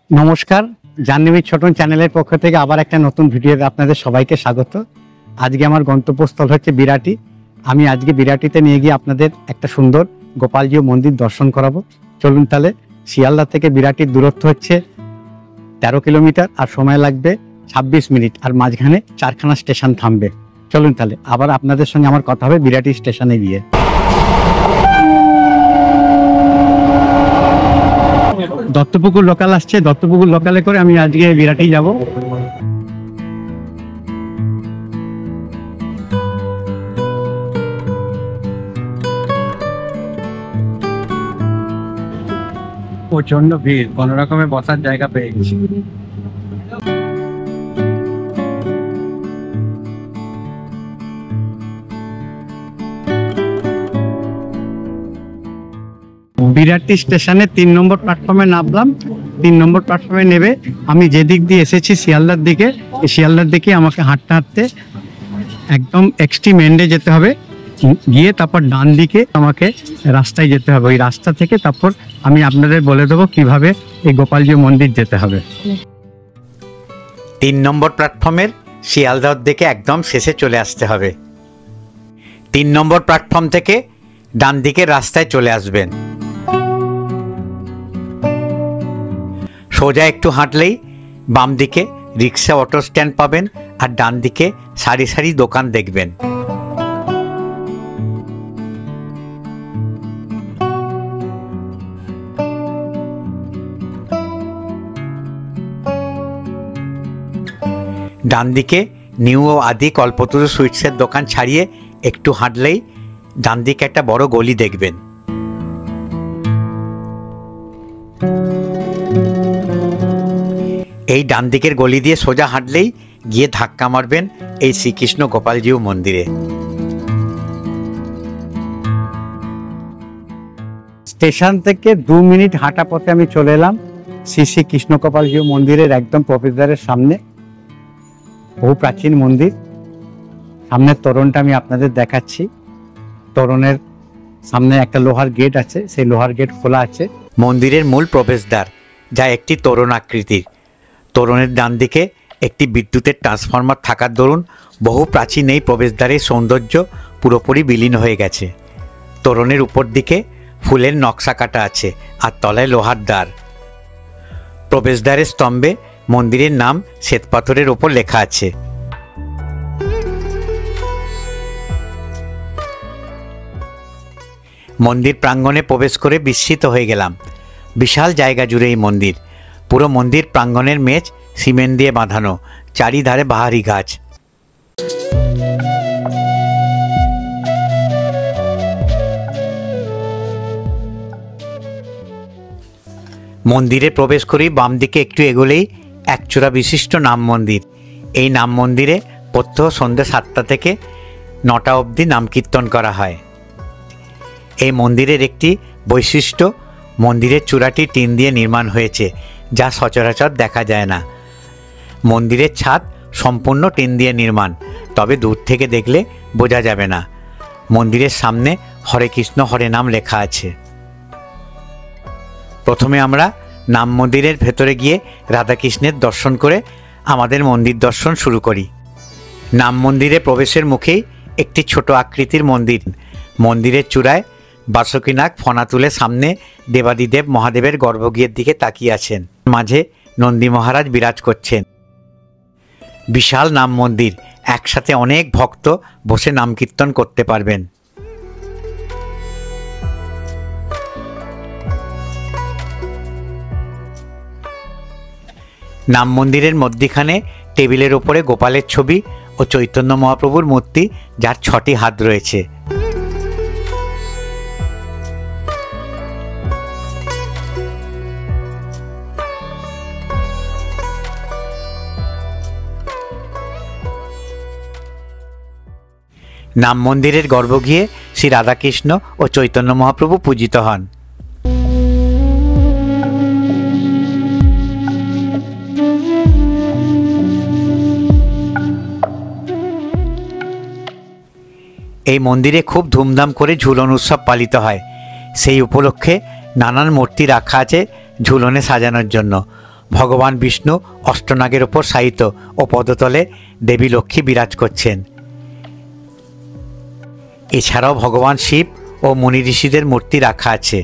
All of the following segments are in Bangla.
নমস্কার, জাহ্নবী ছোটন চ্যানেলের পক্ষ থেকে আবার একটা নতুন ভিডিওতে আপনাদের সবাইকে স্বাগত। আজকে আমার গন্তব্যস্থল হচ্ছে বিরাটি। আমি আজকে বিরাটিতে নিয়ে গিয়ে আপনাদের একটা সুন্দর গোপালজিউ মন্দির দর্শন করাবো। চলুন তাহলে। শিয়ালদা থেকে বিরাটির দূরত্ব হচ্ছে 13 কিলোমিটার আর সময় লাগবে 26 মিনিট, আর মাঝখানে 4খানা স্টেশন থামবে। চলুন তাহলে আবার আপনাদের সঙ্গে আমার কথা হবে বিরাটি স্টেশনে গিয়ে। দত্তপুকুর লোকাল আসছে, দত্তপুকুর লোকালে করে আমি আজকে বিরাটি যাব। প্রচন্ড ভিড়, কোনো রকমের বসার জায়গা পেয়ে গেছি। বিরাটি স্টেশনে 3 নম্বর প্ল্যাটফর্মে নামলাম। 3 নম্বর প্ল্যাটফর্মে নেবে আমি যে দিক দিয়ে এসেছি শিয়ালদার দিকে, এই শিয়ালদার দিকে আমাকে হাঁটতে হাঁটতে একদম এক্সট্রিম এন্ডে যেতে হবে, গিয়ে তারপর ডান দিকে আমাকে রাস্তায় যেতে হবে। ওই রাস্তা থেকে তারপর আমি আপনাদের বলে দেবো কিভাবে এই গোপালজিউ মন্দির যেতে হবে। 3 নম্বর প্ল্যাটফর্মের শিয়ালদার দিকে একদম শেষে চলে আসতে হবে। 3 নম্বর প্ল্যাটফর্ম থেকে ডান দিকে রাস্তায় চলে আসবেন। সোজা একটু হাঁটলেই বাম দিকে রিক্সা অটো স্ট্যান্ড পাবেন, আর ডান দিকে সারি সারি দোকান দেখবেন। ডান দিকে নিউ ও আদি কল্পতরু সুইটসের দোকান ছাড়িয়ে একটু হাঁটলেই ডান দিকে একটা বড় গলি দেখবেন। এই ডান দিকের গলি দিয়ে সোজা হাঁটলেই গিয়ে ধাক্কা মারবেন এই শ্রীকৃষ্ণ গোপালজিউ মন্দিরে। স্টেশন থেকে 2 মিনিট হাঁটা পথে আমি চলে এলাম শ্রী শ্রী কৃষ্ণ গোপালজিউ মন্দিরের একদম প্রবেশদ্বারের সামনে। বহু প্রাচীন মন্দির। সামনের তোরণটা আমি আপনাদের দেখাচ্ছি। তোরণের সামনে একটা লোহার গেট আছে, সেই লোহার গেট খোলা আছে। মন্দিরের মূল প্রবেশদ্বার, যা একটি তোরণ আকৃতির। তোরণের ডান দিকে একটি বিদ্যুতের ট্রান্সফরমার থাকার দরুন বহু প্রাচীন এই প্রবেশদ্বারের সৌন্দর্য পুরোপুরি বিলীন হয়ে গেছে। তোরণের উপর দিকে ফুলের নকশা কাটা আছে, আর তলায় লোহার দ্বার। প্রবেশদ্বারের স্তম্ভে মন্দিরের নাম শ্বেতপাথরের ওপর লেখা আছে। মন্দির প্রাঙ্গণে প্রবেশ করে বিস্মিত হয়ে গেলাম। বিশাল জায়গা জুড়ে এই মন্দির। পুরো মন্দির প্রাঙ্গণের মেঝ সিমেন্ট দিয়ে বাঁধানো, চারিধারে বাহারি গাছ। মন্দিরে প্রবেশ করেই বাম দিকে একটু এগোলেই একচূড়া বিশিষ্ট নাম মন্দির। এই নাম মন্দিরে প্রত্যহ সন্ধ্যে 7টা থেকে 9টা অবধি নাম কীর্তন করা হয়। এই মন্দিরের একটি বৈশিষ্ট্য, মন্দিরের চূড়াটি টিন দিয়ে নির্মাণ হয়েছে, যা সচরাচর দেখা যায় না। মন্দিরের ছাদ সম্পূর্ণ টিন দিয়ে নির্মাণ, তবে দূর থেকে দেখলে বোঝা যাবে না। মন্দিরের সামনে হরে কৃষ্ণ হরে নাম লেখা আছে। প্রথমে আমরা নাম মন্দিরের ভেতরে গিয়ে রাধাকৃষ্ণের দর্শন করে আমাদের মন্দির দর্শন শুরু করি। নাম মন্দিরে প্রবেশের মুখেই একটি ছোট আকৃতির মন্দির। মন্দিরের চূড়ায় বাসুকীনাগ ফনা তুলে সামনে দেবাদিদেব মহাদেবের গর্ভগৃহের দিকে তাকিয়ে আছেন। মাঝে নন্দী মহারাজ বিরাজ করছেন। বিশাল নাম মন্দির, একসাথে অনেক ভক্ত বসে নাম কীর্তন করতে পারবেন। নাম মন্দিরের মধ্যিখানে টেবিলের ওপরে গোপালের ছবি ও চৈতন্য মহাপ্রভুর মূর্তি, যার 6টি হাত রয়েছে। নাম মন্দিরের গর্ভগৃহে শ্রী রাধাকৃষ্ণ ও চৈতন্য মহাপ্রভু পূজিত হন। এই মন্দিরে খুব ধুমধাম করে ঝুলন উৎসব পালিত হয়। সেই উপলক্ষে নানান মূর্তি রাখা আছে ঝুলনে সাজানোর জন্য। ভগবান বিষ্ণু অষ্টনাগের ওপর শায়িত ও পদতলে দেবী লক্ষ্মী বিরাজ করছেন। এছাড়াও ভগবান শিব ও মুনি ঋষিদের মূর্তি রাখা আছে।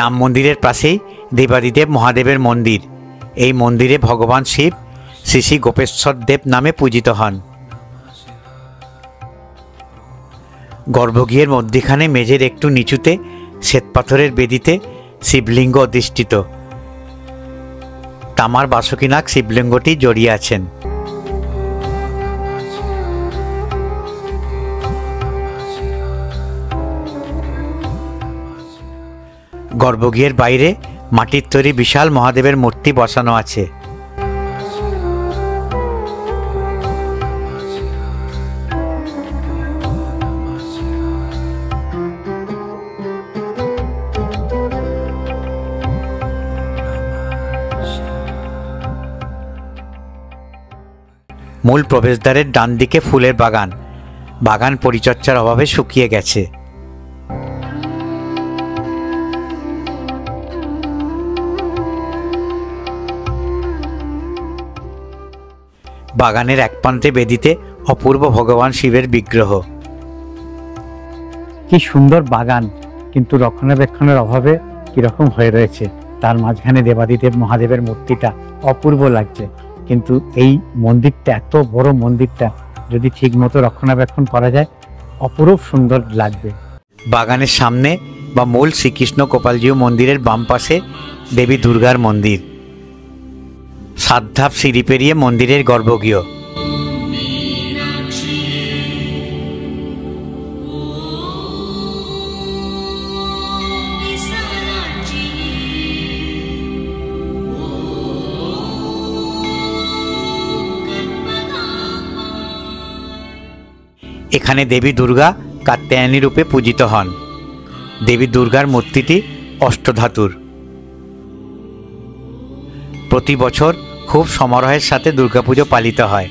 নাম মন্দিরের পাশেই দেবাদিদেব মহাদেবের মন্দির। এই মন্দিরে ভগবান শিব শ্রী শ্রী গোপেশ্বর দেব নামে পূজিত হন। গর্ভগৃহের মধ্যখানে মেঝের একটু নিচুতে শ্বেতপাথরের বেদিতে শিবলিঙ্গ অধিষ্ঠিত। তামার বাসুকিনাগ শিবলিঙ্গটি জড়িয়ে আছেন। গর্ভগৃহের বাইরে মাটির তৈরি বিশাল মহাদেবের মূর্তি বসানো আছে। মূল প্রবেশদ্বারের ডান দিকে ফুলের বাগান। বাগান পরিচর্যার অভাবে শুকিয়ে গেছে। বাগানের এক প্রান্তে বেদিতে অপূর্ব ভগবান শিবের বিগ্রহ। কি সুন্দর বাগান, কিন্তু রক্ষণাবেক্ষণের অভাবে কিরকম হয়ে রয়েছে। তার মাঝখানে দেবাদিদেব মহাদেবের মূর্তিটা অপূর্ব লাগছে। কিন্তু এই মন্দিরটা, এত বড় মন্দিরটা যদি ঠিক মতো রক্ষণাবেক্ষণ করা যায়, অপূর্ব সুন্দর লাগবে। বাগানের সামনে বা মূল শ্রীকৃষ্ণ গোপালজিউ মন্দিরের বাম পাশে দেবী দুর্গার মন্দির। 7 ধাপ সিঁড়ি পেরিয়ে মন্দিরের গর্ভগৃহ। এখানে দেবী দুর্গা কাত্যায়নী রূপে পূজিত হন। দেবী দুর্গার মূর্তিটি অষ্টধাতুর। প্রতি বছর খুব সমারোহের সাথে দুর্গাপুজো পালিত হয়।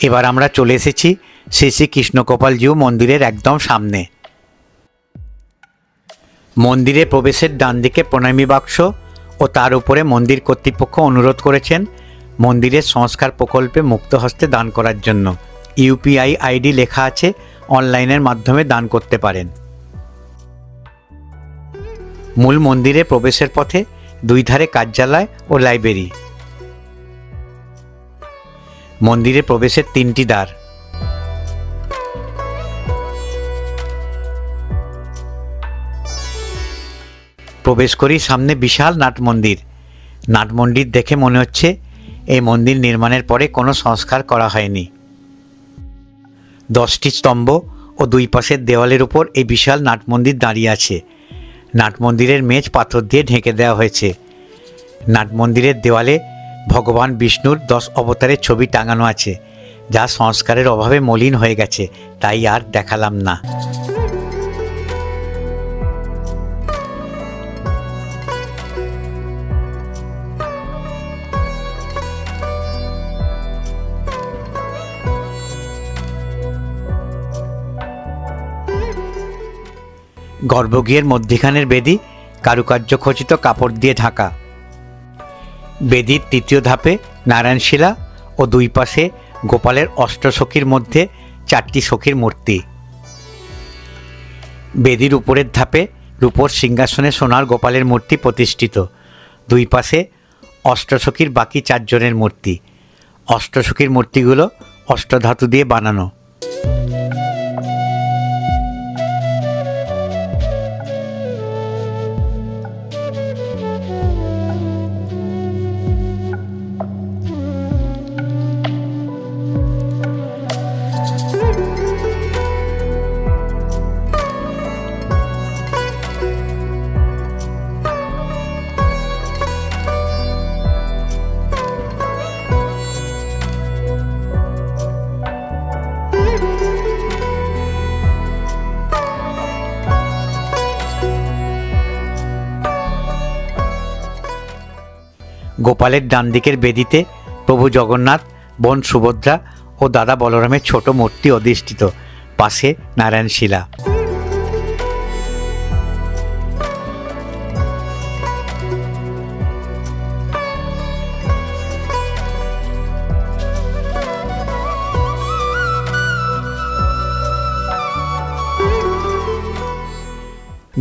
এবার আমরা চলে এসেছি শ্রী শ্রী কৃষ্ণগোপালজিউ মন্দিরের একদম সামনে। মন্দিরে প্রবেশের ডান দিকে প্রণামী বাক্স ও তার উপরে মন্দির কর্তৃপক্ষ অনুরোধ করেছেন মন্দিরের সংস্কার প্রকল্পে মুক্ত হস্তে দান করার জন্য। ইউপিআই আইডি লেখা আছে, অনলাইনের মাধ্যমে দান করতে পারেন। মূল মন্দিরে প্রবেশের পথে 2 ধারে কার্যালয় ও লাইব্রেরি। মন্দিরে প্রবেশের 3টি দ্বার। প্রবেশ করি সামনে বিশাল নাট মন্দির। নাট মন্দির দেখে মনে হচ্ছে এই মন্দির নির্মাণের পরে কোনো সংস্কার করা হয়নি। 10টি স্তম্ভ ও 2 পাশের দেওয়ালের উপর এই বিশাল নাট মন্দির দাঁড়িয়ে আছে। নাট মন্দিরের মেঝ পাথর দিয়ে ঢেকে দেওয়া হয়েছে। নাট মন্দিরের দেওয়ালে ভগবান বিষ্ণুর 10 অবতারের ছবি টাঙানো আছে, যা সংস্কারের অভাবে মলিন হয়ে গেছে, তাই আর দেখালাম না। গর্ভগৃহের মধ্যখানের বেদি কারুকার্য খচিত কাপড় দিয়ে ঢাকা। বেদির 3য় ধাপে নারায়ণশিলা ও 2 পাশে গোপালের অষ্টসখীর মধ্যে 4টি সখীর মূর্তি। বেদির উপরের ধাপে রূপোর সিংহাসনে সোনার গোপালের মূর্তি প্রতিষ্ঠিত। দুই পাশে অষ্টসখীর বাকি 4 জনের মূর্তি। অষ্টসখীর মূর্তিগুলো অষ্টধাতু দিয়ে বানানো। গোপালের ডান দিকের বেদিতে প্রভু জগন্নাথ, বোন সুভদ্রা ও দাদা বলরামের ছোট মূর্তি অধিষ্ঠিত। পাশে নারায়ণ শিলা।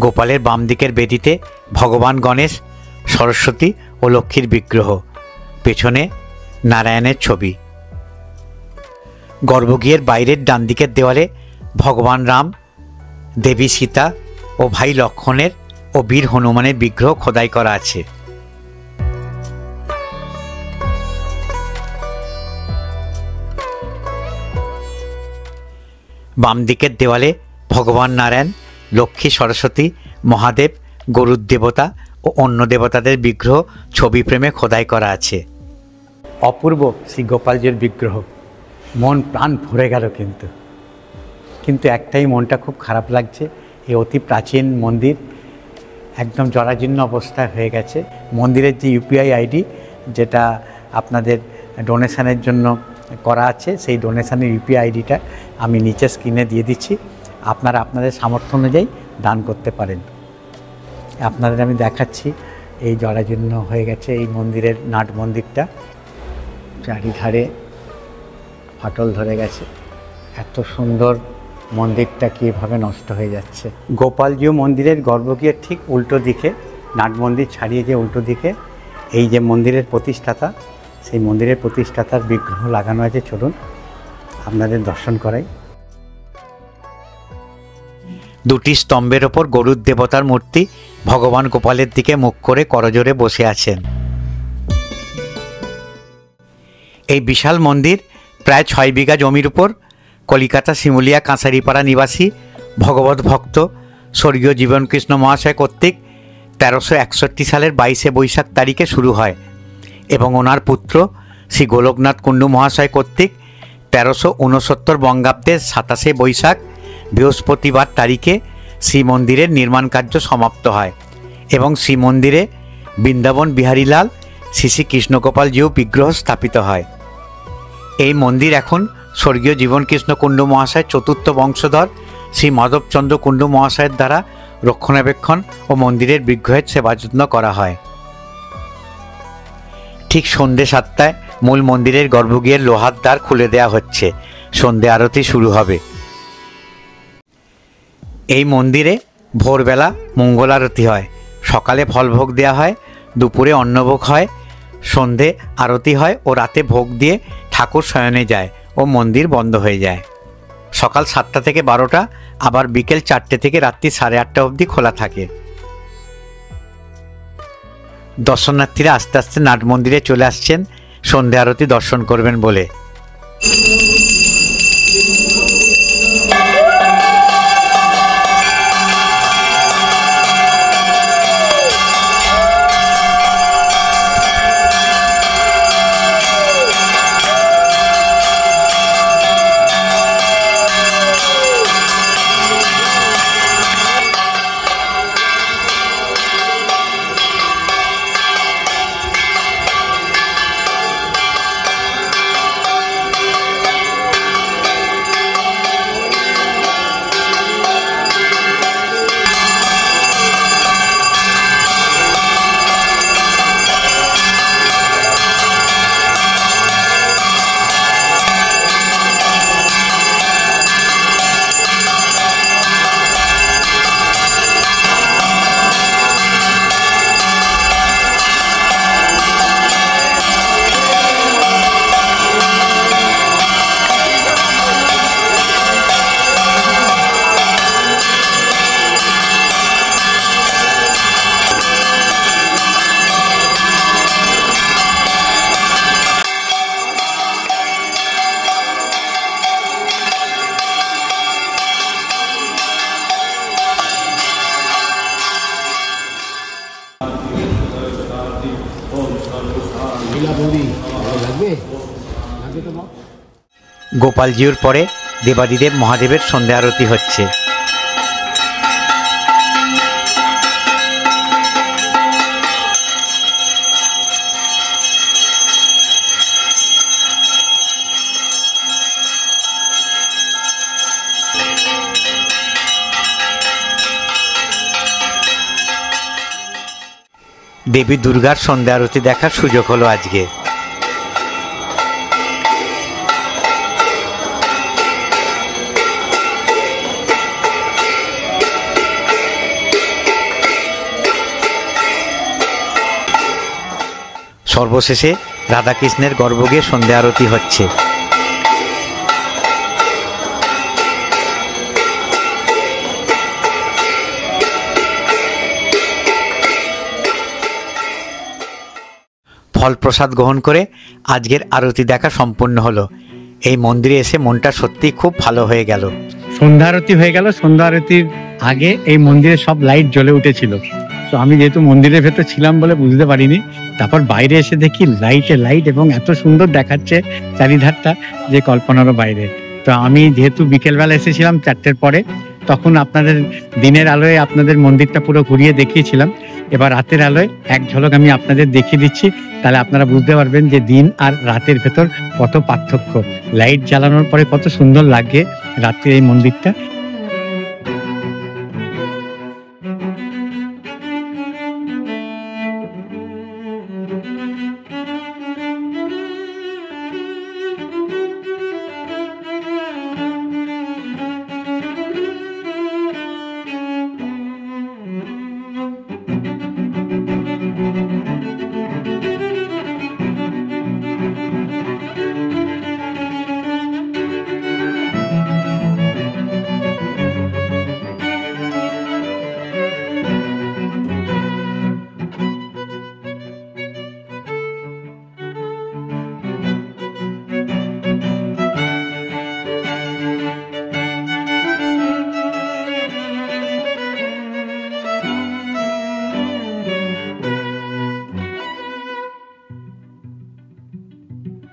গোপালের বাম দিকের বেদিতে ভগবান গণেশ, সরস্বতী ও লক্ষ্মীর বিগ্রহ। পেছনে নারায়ণের ছবি। গর্ভগৃহের বাইরের ডান দিকের দেওয়ালে ভগবান রাম, দেবী সীতা ও ভাই লক্ষ্মণের ও বীর হনুমানের বিগ্রহ খোদাই করা আছে। বাম দিকের দেওয়ালে ভগবান নারায়ণ, লক্ষ্মী, সরস্বতী, মহাদেব, গরুর দেবতা ও অন্য দেবতাদের বিগ্রহ ছবি প্রেমে খোদাই করা আছে। অপূর্ব শ্রী গোপালজির বিগ্রহ। মন প্রাণ ভরে গেল। কিন্তু একটাই মনটা খুব খারাপ লাগছে, এই অতি প্রাচীন মন্দির একদম জরাজীর্ণ অবস্থায় হয়ে গেছে। মন্দিরের যে ইউপিআই আইডি যেটা আপনাদের ডোনেশনের জন্য করা আছে, সেই ডোনেশনের ইউপিআই আইডিটা আমি নিচে স্ক্রিনে দিয়ে দিচ্ছি। আপনারা আপনাদের সামর্থ্য অনুযায়ী দান করতে পারেন। আপনাদের আমি দেখাচ্ছি এই জরাজীর্ণ হয়ে গেছে এই মন্দিরের নাট মন্দিরটা। চারিধারে ফাটল ধরে গেছে। এত সুন্দর মন্দিরটা কীভাবে নষ্ট হয়ে যাচ্ছে। গোপালজিউ মন্দিরের গর্ভগৃহের ঠিক উল্টো দিকে, নাট মন্দির ছাড়িয়ে যে উল্টো দিকে এই যে মন্দিরের প্রতিষ্ঠাতা, সেই মন্দিরের প্রতিষ্ঠাতার বিগ্রহ লাগানো আছে। চলুন আপনাদের দর্শন করাই। দুটি স্তম্ভের ওপর গরুর দেবতার মূর্তি ভগবান গোপালের দিকে মুখ করে করজোড়ে বসে আছেন। এই বিশাল মন্দির প্রায় 6 বিঘা জমির উপর কলিকাতা শিমুলিয়া কাঁসারিপাড়া নিবাসী ভগবত ভক্ত স্বর্গীয় জীবনকৃষ্ণ মহাশয় কর্তৃক 1361 সালের 22শে বৈশাখ তারিখে শুরু হয় এবং ওনার পুত্র শ্রী গোলকনাথ কুণ্ডু মহাশয় কর্তৃক 1369 বঙ্গাব্দের 27শে বৈশাখ বৃহস্পতিবার তারিখে শ্রীমন্দিরের নির্মাণ কার্য সমাপ্ত হয় এবং শ্রীমন্দিরে বৃন্দাবন বিহারীলাল শ্রী শ্রী কৃষ্ণগোপাল জিউ বিগ্রহ স্থাপিত হয়। এই মন্দির এখন স্বর্গীয় জীবনকৃষ্ণ কুণ্ডু মহাশয় চতুর্থ বংশধর শ্রী মাধবচন্দ্র কুণ্ডু মহাশয়ের দ্বারা রক্ষণাবেক্ষণ ও মন্দিরের বিগ্রহের সেবা যত্ন করা হয়। ঠিক সন্ধ্যে 7টায় মূল মন্দিরের গর্ভগৃহের লোহার দ্বার খুলে দেওয়া হচ্ছে। সন্ধ্যে আরতি শুরু হবে। এই মন্দিরে ভোরবেলা মঙ্গল আরতি হয়, সকালে ফলভোগ দেওয়া হয়, দুপুরে অন্নভোগ হয়, সন্ধে আরতি হয় ও রাতে ভোগ দিয়ে ঠাকুর শয়নে যায় ও মন্দির বন্ধ হয়ে যায়। সকাল 7টা থেকে 12টা, আবার বিকেল 4টে থেকে রাত্রি 8:30 অবধি খোলা থাকে। দর্শনার্থীরা আস্তে আস্তে নাট মন্দিরে চলে আসছেন সন্ধ্যা আরতি দর্শন করবেন বলে। গোপালজিউর পরে দেবাদিদেব মহাদেবের সন্ধ্যা আরতি হচ্ছে। দেবী দুর্গার সন্ধ্যা আরতি দেখার সুযোগ হলো আজকে। সর্বশেষে রাধাকৃষ্ণের গর্ভগৃহে সন্ধ্যা আরতি হচ্ছে। ফল প্রসাদ গ্রহণ করে আজকের আরতি দেখা সম্পূর্ণ হলো। এই মন্দিরে এসে মনটা সত্যি খুব ভালো হয়ে গেল। সন্ধ্যা আরতি হয়ে গেল। সন্ধ্যা আরতির আগে এই মন্দিরে সব লাইট জ্বলে উঠেছিল। তো আমি যেহেতু মন্দিরের ভেতর ছিলাম বলে বুঝতে পারিনি, তারপর বাইরে এসে দেখি লাইটে লাইট এবং এত সুন্দর দেখাচ্ছে চারিধারটা যে কল্পনারও বাইরে। তো আমি যেহেতু বিকেলবেলা এসেছিলাম 4টের পরে, তখন আপনাদের দিনের আলোয় আপনাদের মন্দিরটা পুরো ঘুরিয়ে দেখিয়েছিলাম। এবার রাতের আলোয় এক ঝলক আমি আপনাদের দেখিয়ে দিচ্ছি, তাহলে আপনারা বুঝতে পারবেন যে দিন আর রাতের ভেতর কত পার্থক্য। লাইট জ্বালানোর পরে কত সুন্দর লাগে রাত্রে এই মন্দিরটা।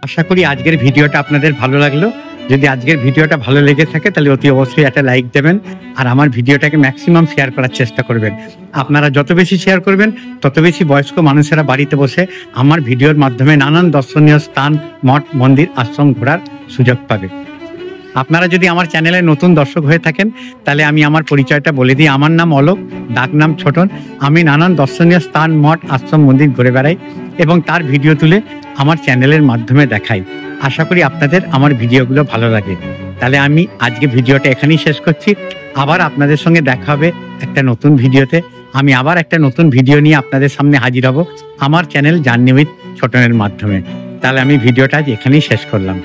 আশা করি আজকের ভিডিওটা আপনাদের ভালো লাগলো। যদি আজকের ভিডিওটা ভালো লেগে থাকে তাহলে অতি অবশ্যই একটা লাইক দেবেন, আর আমার ভিডিওটাকে ম্যাক্সিমাম শেয়ার করার চেষ্টা করবেন। আপনারা যত বেশি শেয়ার করবেন তত বেশি বয়স্ক মানুষেরা বাড়িতে বসে আমার ভিডিওর মাধ্যমে নানান দর্শনীয় স্থান, মঠ, মন্দির, আশ্রম ঘোরার সুযোগ পাবে। আপনারা যদি আমার চ্যানেলে নতুন দর্শক হয়ে থাকেন তাহলে আমি আমার পরিচয়টা বলে দিই। আমার নাম অলোক, ডাক নাম ছোটন। আমি নানান দর্শনীয় স্থান, মঠ, আশ্রম, মন্দির ঘুরে বেড়াই এবং তার ভিডিও তুলে আমার চ্যানেলের মাধ্যমে দেখাই। আশা করি আপনাদের আমার ভিডিওগুলো ভালো লাগে। তাহলে আমি আজকে ভিডিওটা এখানেই শেষ করছি। আবার আপনাদের সঙ্গে দেখা হবে একটা নতুন ভিডিওতে। আমি আবার একটা নতুন ভিডিও নিয়ে আপনাদের সামনে হাজির হব আমার চ্যানেল জার্নি উইথ ছোটনের মাধ্যমে। তাহলে আমি ভিডিওটা আজ এখানেই শেষ করলাম।